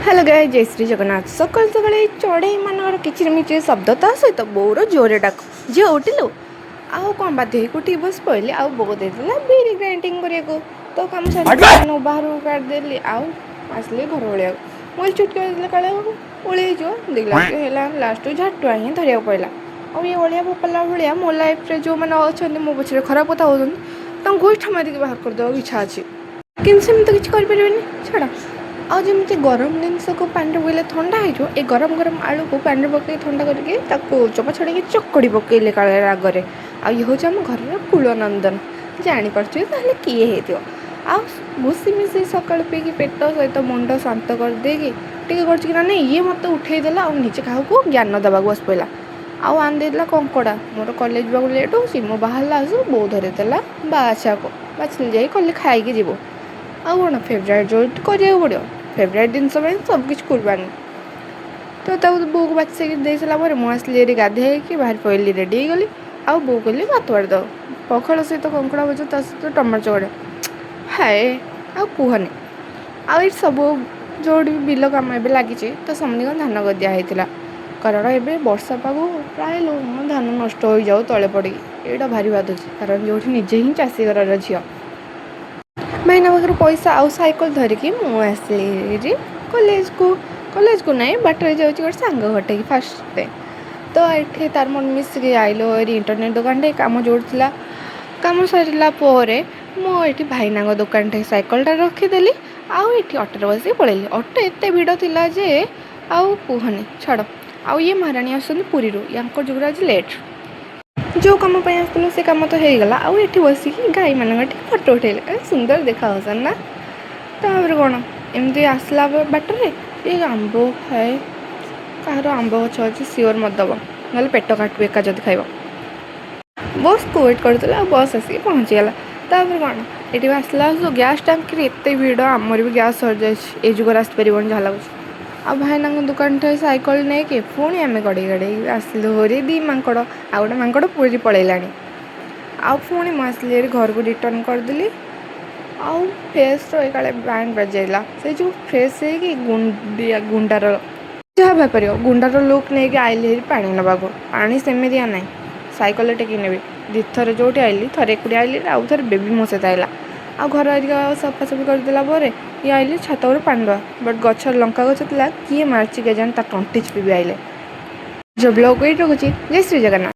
Hello guys, जय श्री जगन्नाथ। सकाल सकाल चढ़ई मान किचिरमिचिर शब्द ता सहित बोर जोरे डाक झील उठिलु आउ कौन बाध्य उठी बस पड़े आउ बो देला बिरी ग्राइंडिंग करने तो कम सारे बाहर काटदेली आउ आसली घर ओलिया मुझे चुटकी काले ओली जो देखला लास्ट झाटुआ ही धरिया पड़ा और ये ओलिया बोपला भाया मो लाइफ जो मैंने अच्छा मो पचर खराब कथा हो गोष्ठ मारिक बाहर करदेव इच्छा अच्छी कि किसी करें छाड़ आमती गरम जिनस को पानी पकड़े थंडा हो गरम गरम आलू को पानी पकई थंडा करके चोपा छड़ी चकड़ी पकड़े काले रागरे आम घर कूलनंदन जापारे किए हो भूसी मिसी सका पीकी पेट सहित मुंड शांत करदे कि ना ये मत उठेदेला निजे क्या ज्ञान दबाक बस पड़ा आउ आंदेला कंकड़ा मोर कॉलेज जावाक लेट हो बाहर आसू बो धरीदेला बाछा को बाछिल जाए कल खाई जीव आउ कौन फेवरेट जो करा पड़ो फेवरेट जिनस सबकि कुर्बानी तो बो को बाची दे सारापर मुझे गाधे बाहर पड़े रेडी गली आउ बो कहली भात बाड़ दो पखाड़ सहित कंकड़ा भजा ता सहित टमाटो चकड़ा हाए आउ कहनी आउ सब जो बिल कम ए लगी तो समझ धान दिहता कारण ए वर्षा पाग प्राय लोग धान नष्ट हो जाऊ तले पड़ी यहाँ भारी बाधुची कारण जो निजे ही चाषी घर झील भाईना पाखे पैसा आउ साइकेल धरिकी मुझे कॉलेज को नहीं बाटर जाऊँ गोटे सांग घटे फास्ट तो ये तार मन मिसिक आइलो इंटरनेट दुकान टे कम जोड़ा कम सरला मुझे भाईना दुकान टे साइकेलटा रखीदेली आउ ये अटोरे बस पलैली अटो एत भिड़ था जे आउ कहनी छाड़ आउ ये महाराणी आस पुरी या जुगुर आज लेट जो कम आसलु से कम तो होगला आउ ये बसिक गाई मान फटो उठेले सुंदर देखा ना तापर कौन एमती आसला बाटर ये आंब खाए कहार आंब गच अच्छे सिओर मत दब ना पेट काटू एका जब खाइब बस को वेट करते बस आसिक पहुँचीगला तापर कौन ये आसला गैस टांकी एत भिड़ आमर भी गैस सर जाए जुगर आसपर जहाँ लगुच आ भाईना दुकान टे साइकेल नहीं कि पुणी आम गड़े गड़े आसलु हरी दी मांकड़ आ गए मांकड़ पूरी पलैला आउ पुणी मुझे घर को रिटर्न करदेली आउ फेस काले बैंड बजेला से जो फ्रेश है गुंडार जहाँ भाई गुंडार लुक नहीं कि आइली पानी नवा पानी सेमिया ना साइकेल टेक नेबी दिथर जो आइली थे एक आइली आउ थे बेबी मो सहित आइला आ घर सफासफी करदेला ये आइली छात पानी दवा बट गच लंका गच था किए मार्ची के जान तंटी चिपी आइले जो ब्लॉग ये रखुची। जय श्री जगन्नाथ।